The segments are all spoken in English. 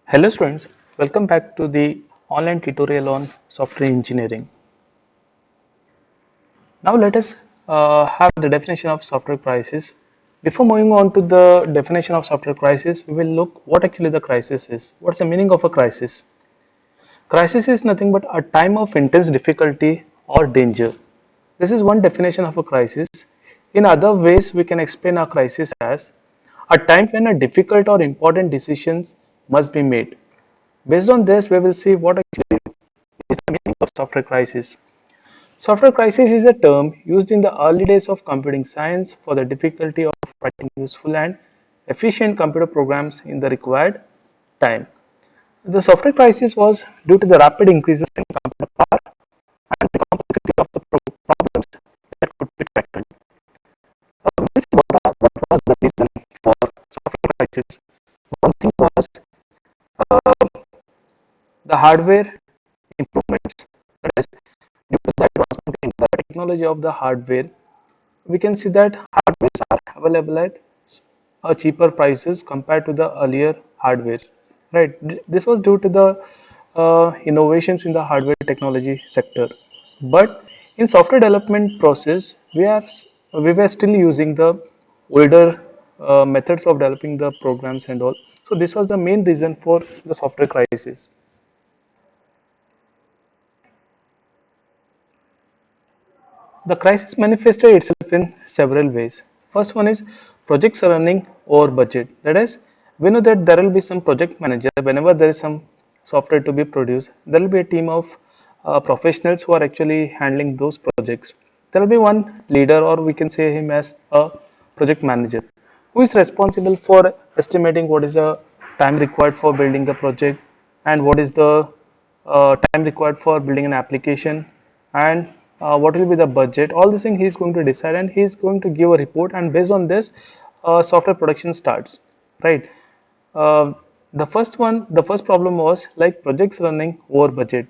Hello students, welcome back to the online tutorial on software engineering. Now let us have the definition of software crisis. Before moving on to the definition of software crisis, we will look what actually the crisis is. What's the meaning of a crisis? Crisis is nothing but a time of intense difficulty or danger. This is one definition of a crisis. In other ways, we can explain a crisis as a time when a difficult or important decisions must be made. Based on this, we will see what actually is the meaning of software crisis. Software crisis is a term used in the early days of computing science for the difficulty of writing useful and efficient computer programs in the required time. The software crisis was due to the rapid increases in computer power and the complexity of the problems that could be tackled. What was the reason for software crisis? One thing was the hardware improvements. That is, due to the advancement in the technology of the hardware, we can see that hardwares are available at cheaper prices compared to the earlier hardwares. Right. This was due to the innovations in the hardware technology sector. But in software development process, we were still using the older methods of developing the programs and all. So this was the main reason for the software crisis. The crisis manifested itself in several ways. First one is projects are running over budget. That is, we know that there will be some project manager whenever there is some software to be produced. There will be a team of professionals who are actually handling those projects. There will be one leader, or we can say him as a project manager, who is responsible for estimating what is the time required for building the project and what is the time required for building an application and what will be the budget. All these things he is going to decide and he is going to give a report, and based on this software production starts, right. uh, the first problem was like projects running over budget.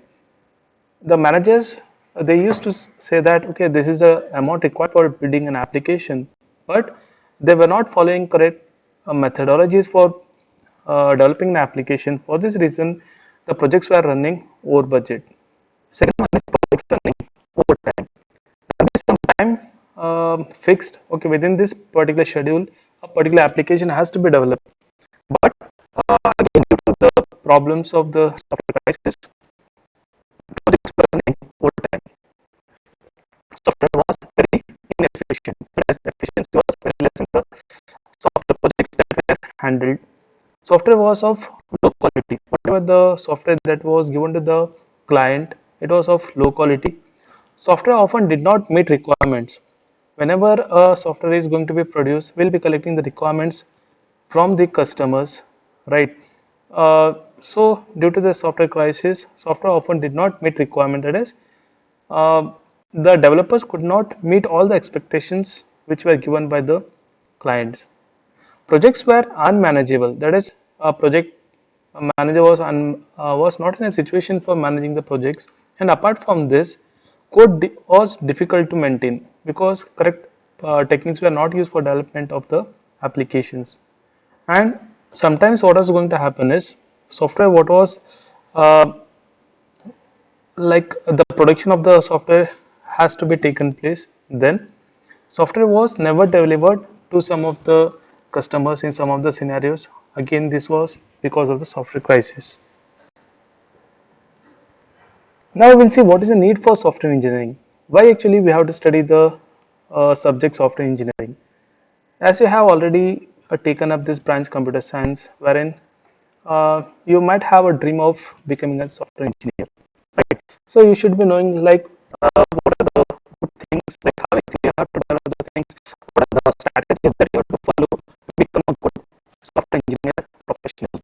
The managers, they used to say that okay, this is the amount required for building an application, but they were not following correct methodologies for developing an application. For this reason, the projects were running over budget. Second one is projects running over time. There is some time fixed, okay, within this particular schedule a particular application has to be developed, but again, due to the problems of the software crisis, projects were running over time. Software was very inefficient, whereas efficiency was very less in the software projects that were handled. Software was of low quality. Whatever the software that was given to the client, it was of low quality. Software often did not meet requirements. Whenever a software is going to be produced, we'll be collecting the requirements from the customers, right. So due to the software crisis, software often did not meet requirement. That is, uh, the developers could not meet all the expectations which were given by the clients. Projects were unmanageable. That is, a project manager was not in a situation for managing the projects, and apart from this, was difficult to maintain because correct techniques were not used for development of the applications. And sometimes what was going to happen is software what was uh, like the production of the software has to be taken place, then software was never delivered to some of the customers in some of the scenarios. Again, this was because of the software crisis. Now we will see what is the need for software engineering. Why actually we have to study the subject software engineering. As you have already taken up this branch computer science, wherein you might have a dream of becoming a software engineer, right? So you should be knowing like what are the good things, like how actually you have to develop the things, what are the strategies that you have to follow to become a good software engineer professional,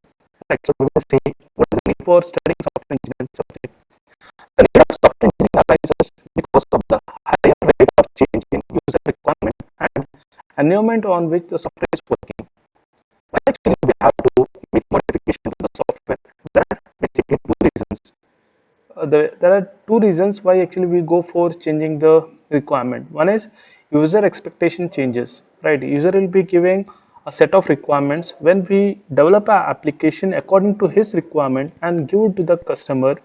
right? So we will see what is the need for studying software engineering subject. The need of software engineering arises because of the higher rate of change in user requirement and environment on which the software is working. Why actually we have to make modification to the software? There are basically two reasons. There are two reasons why actually we go for changing the requirement. One is user expectation changes, right? User will be giving a set of requirements. When we develop an application according to his requirement and give it to the customer,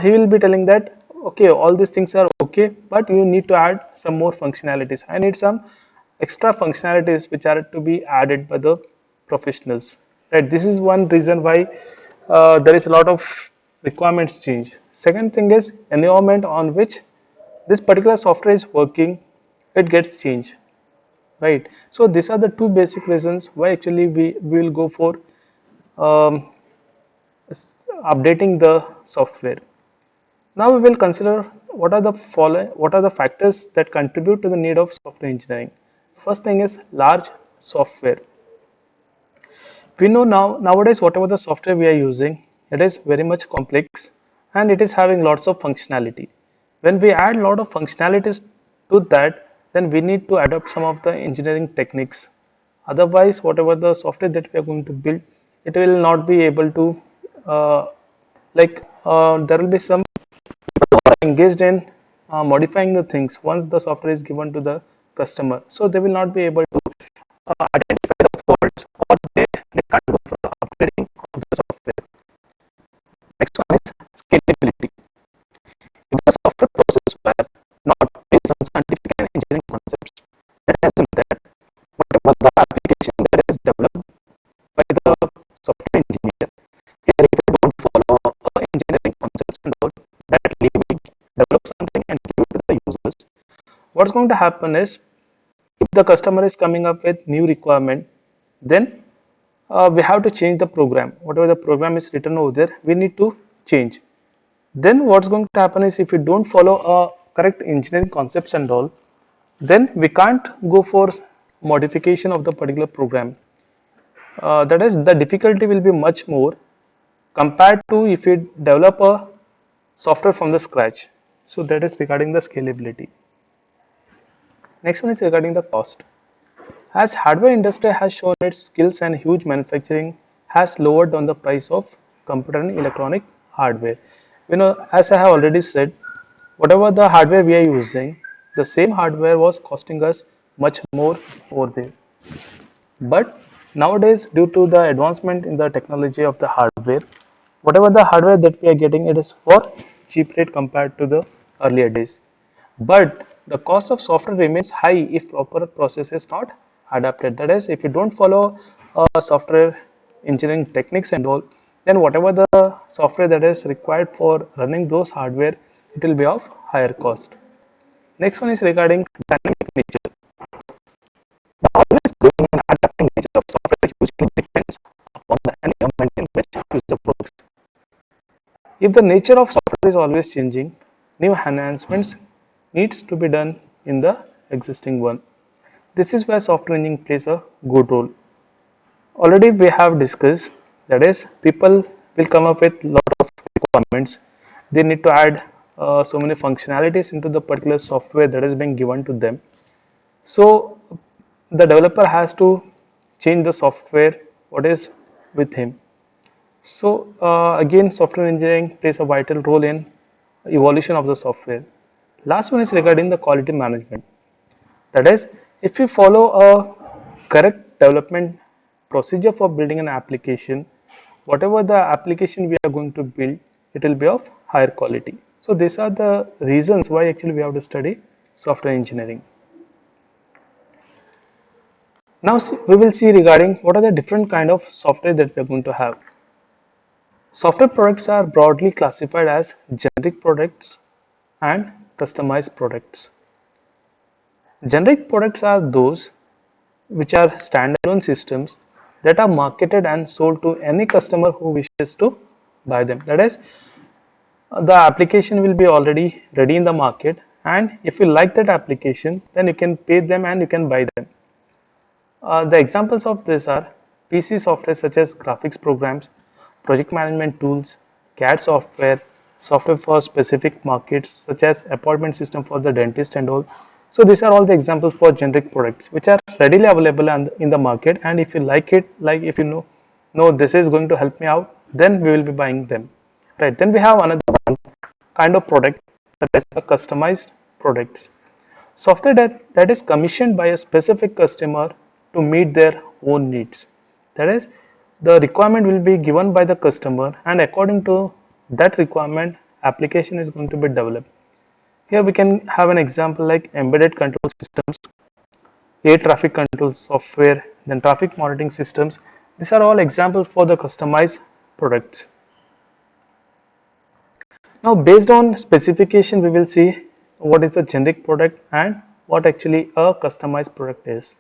he will be telling that okay, all these things are okay, but you need to add some more functionalities. I need some extra functionalities which are to be added by the professionals, right? This is one reason why there is a lot of requirements change. Second thing is environment on which this particular software is working, it gets changed, right? So these are the two basic reasons why actually we will go for um, updating the software. Now we will consider what are the factors that contribute to the need of software engineering. First thing is large software. We know nowadays whatever the software we are using, it is very much complex and it is having lots of functionality. When we add a lot of functionalities to that, then we need to adopt some of the engineering techniques. Otherwise, whatever the software that we are going to build, it will not be able to there will be some engaged in modifying the things once the software is given to the customer, so they will not be able to identify the faults, or they can't go for the upgrading of the software. Next one is scalability. If the software processes were not based on scientific and engineering concepts, that assumes that whatever the application that is developed by the software engineer, here if you don't follow engineering concepts and all, that leave it, develop something and give it to the users, what's going to happen is if the customer is coming up with new requirement, then we have to change the program. Whatever the program is written over there, we need to change. Then what's going to happen is if we don't follow correct engineering concepts and all, then we can't go for modification of the particular program. That is, the difficulty will be much more compared to if we develop a software from the scratch. So that is regarding the scalability. Next one is regarding the cost. As hardware industry has shown its skills and huge manufacturing has lowered down the price of computer and electronic hardware. As I have already said, whatever the hardware we are using, the same hardware was costing us much more over there. But nowadays, due to the advancement in the technology of the hardware, whatever the hardware that we are getting, it is for cheap rate compared to the earlier days. But the cost of software remains high if proper process is not adapted. That is, if you don't follow software engineering techniques and all, then whatever the software that is required for running those hardware, it will be of higher cost. Next one is regarding dynamic nature. The always growing and adapting nature of software hugely depends upon the environment in which user works. If the nature of software is always changing, new enhancements needs to be done in the existing one. This is where software engineering plays a good role. Already we have discussed, that is, people will come up with lot of requirements. They need to add so many functionalities into the particular software that is being given to them. So the developer has to change the software what is with him. So again, software engineering plays a vital role in evolution of the software. Last one is regarding the quality management. That is, if we follow a correct development procedure for building an application, whatever the application we are going to build, it will be of higher quality. So these are the reasons why actually we have to study software engineering. Now we will see regarding what are the different kind of software that we are going to have. Software products are broadly classified as generic products and customized products. Generic products are those which are standalone systems that are marketed and sold to any customer who wishes to buy them. That is, the application will be already ready in the market, and if you like that application, then you can pay them and you can buy them. The examples of this are PC software such as graphics programs, project management tools, CAD software, software for specific markets such as appointment system for the dentist and all. So these are all the examples for generic products which are readily available in the market, and if you like it, like if you know this is going to help me out, then we will be buying them. Right. Then we have another one kind of product, that is a customized products. Software that is commissioned by a specific customer to meet their own needs. That is, the requirement will be given by the customer, and according to that requirement, application is going to be developed. Here we can have an example like embedded control systems, air traffic control software, then traffic monitoring systems. These are all examples for the customized products. Now, based on specification, we will see what is a generic product and what actually a customized product is.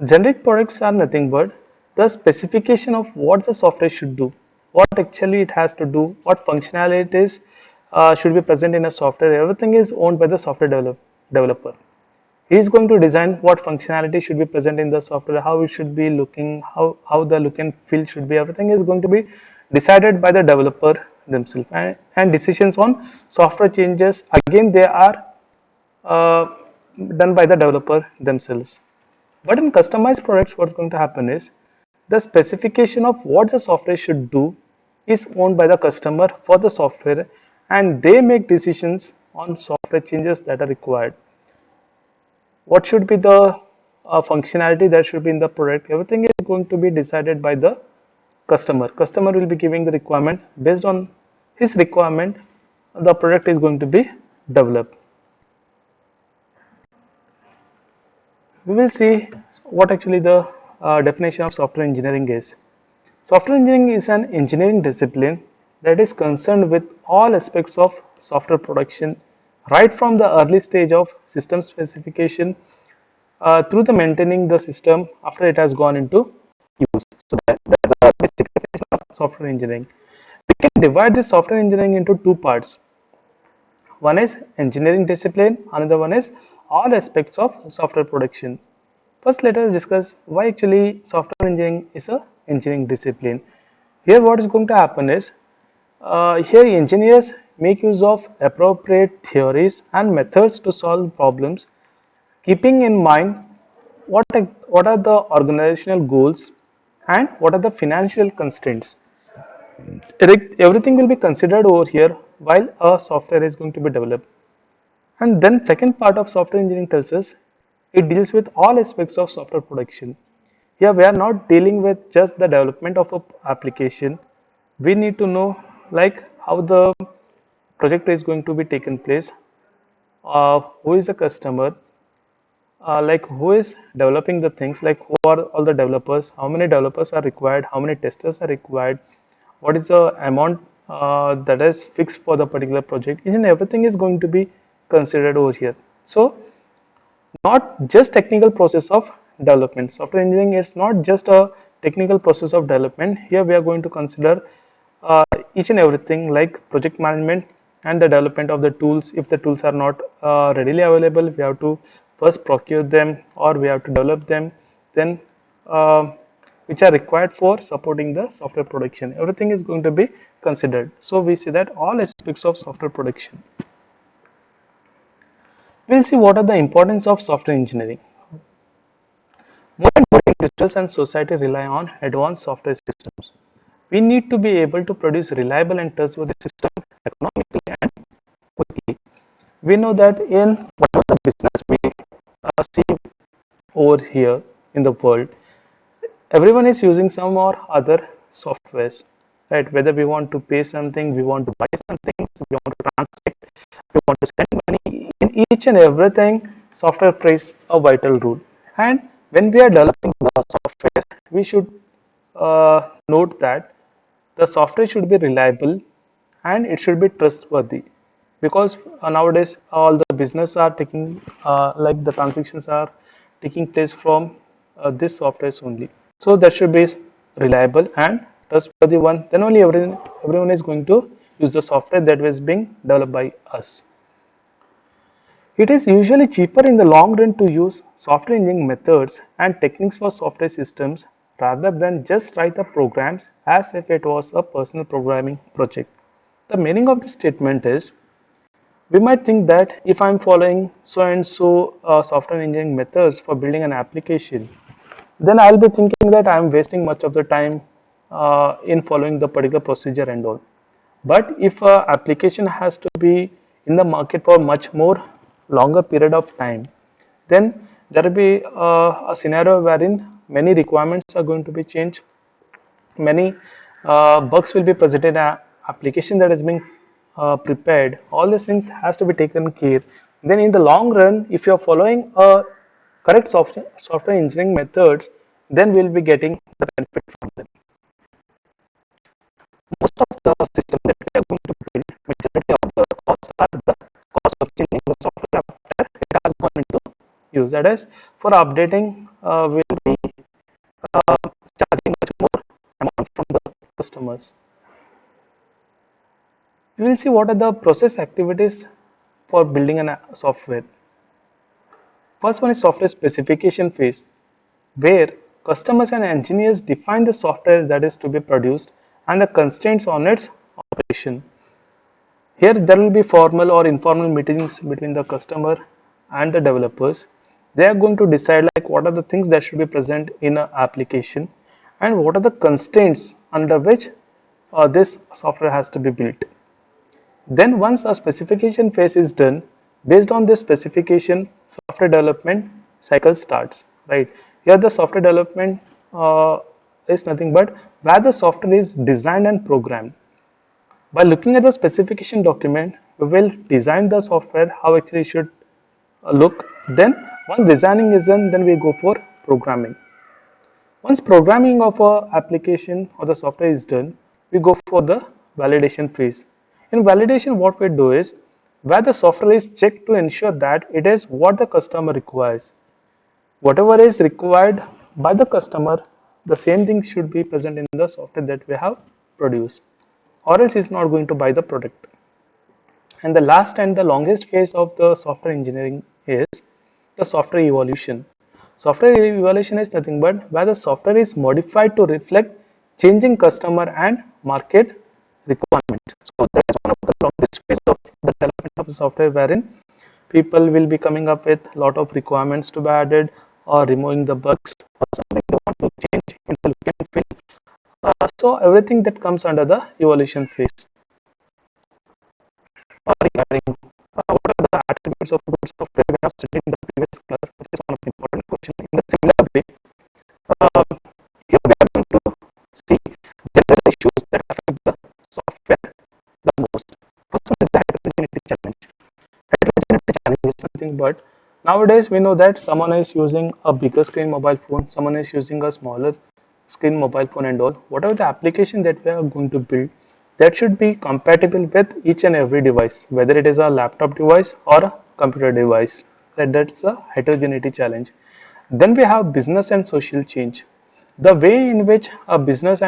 Generic products are nothing but the specification of what the software should do, what actually it has to do, what functionalities should be present in a software. Everything is owned by the software developer. He is going to design what functionality should be present in the software, how it should be looking, how the look and feel should be. Everything is going to be decided by the developer themselves, and decisions on software changes, again, they are uh, done by the developer themselves. But in customized products, what's going to happen is the specification of what the software should do is owned by the customer for the software, and they make decisions on software changes that are required. What should be the functionality that should be in the product? Everything is going to be decided by the customer will be giving the requirement. Based on his requirement, the product is going to be developed. We will see what actually the definition of software engineering is. Software engineering is an engineering discipline that is concerned with all aspects of software production, right from the early stage of system specification through the maintaining the system after it has gone into use. So that's a basic definition of software engineering. We can divide this software engineering into two parts. One is engineering discipline, another one is all aspects of software production. First, let us discuss why actually software engineering is a engineering discipline. Here what is going to happen is, here engineers make use of appropriate theories and methods to solve problems, keeping in mind what are the organizational goals and what are the financial constraints. Everything will be considered over here while a software is going to be developed. And then second part of software engineering tells us it deals with all aspects of software production. Here we are not dealing with just the development of a application. We need to know like how the project is going to be taken place, who is the customer, like who is developing the things, like who are all the developers, how many developers are required, how many testers are required, what is the amount that is fixed for the particular project. Each and everything is going to be considered over here. So not just technical process of development. Software engineering is not just a technical process of development. Here we are going to consider each and everything like project management and the development of the tools. If the tools are not readily available, we have to first procure them or we have to develop them, then which are required for supporting the software production. Everything is going to be considered. So we see that all aspects of software production. We'll see what are the importance of software engineering. More and more individuals and society rely on advanced software systems. We need to be able to produce reliable and trustworthy systems economically and quickly. We know that in whatever the business we see over here in the world, everyone is using some or other softwares, right? Whether we want to pay something, we want to buy something, we want to transact, we want to spend money, in each and everything, software plays a vital role. And when we are developing the software, we should note that the software should be reliable and it should be trustworthy, because nowadays all the business are taking like the transactions are taking place from this softwares only. So that should be reliable and trustworthy one, then only everyone is going to use the software that was being developed by us. It is usually cheaper in the long run to use software engineering methods and techniques for software systems rather than just write the programs as if it was a personal programming project. The meaning of this statement is, we might think that if I'm following so and so software engineering methods for building an application, then I'll be thinking that I'm wasting much of the time in following the particular procedure and all. But if a application has to be in the market for much more longer period of time, then there will be a scenario wherein many requirements are going to be changed, many bugs will be present in a application that has been prepared. All these things has to be taken care. Then in the long run, if you are following a correct software engineering methods, then we'll be getting the benefit from them. Most of the system that we are going to build, majority of the costs are the cost of changing the software after it has gone into use. That is, for updating, we'll be charging much more amount from the customers. We will see what are the process activities for building a software. First one is software specification phase, where customers and engineers define the software that is to be produced and the constraints on its operation. Here there will be formal or informal meetings between the customer and the developers. They are going to decide like what are the things that should be present in an application and what are the constraints under which this software has to be built. Then once a specification phase is done, based on this specification, software development cycle starts, right? Here the software development is nothing but where the software is designed and programmed. By looking at the specification document, we will design the software how actually it should look. Then once designing is done, then we go for programming. Once programming of a application or the software is done, we go for the validation phase. In validation, what we do is where the software is checked to ensure that it is what the customer requires. Whatever is required by the customer, the same thing should be present in the software that we have produced, or else it's not going to buy the product. And the last and the longest phase of the software engineering is the software evolution. Software evaluation is nothing but where the software is modified to reflect changing customer and market requirements. So that is one of the longest phase of the development of the software, wherein people will be coming up with a lot of requirements to be added or removing the bugs or something they want to change in the look and feel. So everything that comes under the evolution phase. Regarding what are the attributes of good software, we have studied in the previous class, which is one of the important questions. In the similar way, here we are going to see general issues that affect the software the most. First one is the heterogeneity challenge. Heterogeneity challenge is something but nowadays we know that someone is using a bigger screen mobile phone, someone is using a smaller screen mobile phone and all. Whatever the application that we are going to build, that should be compatible with each and every device, whether it is a laptop device or a computer device. That's a heterogeneity challenge. Then we have business and social change. The way in which a business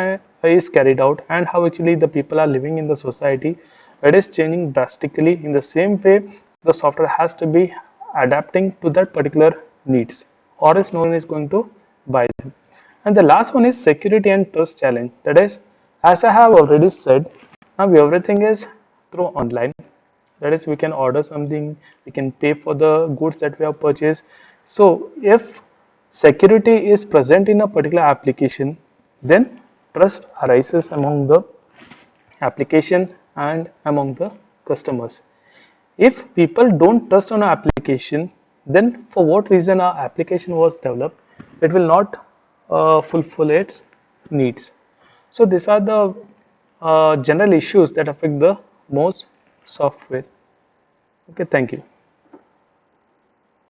is carried out and how actually the people are living in the society, it is changing drastically. In the same way, the software has to be adapting to that particular needs, or else no one is going to buy them. And the last one is security and trust challenge. That is, as I have already said, now everything is through online. That is, we can order something, we can pay for the goods that we have purchased. So if security is present in a particular application, then trust arises among the application and among the customers. If people don't trust on an application, then for what reason our application was developed, it will not fulfill its needs. So these are the general issues that affect the most software. Okay, thank you.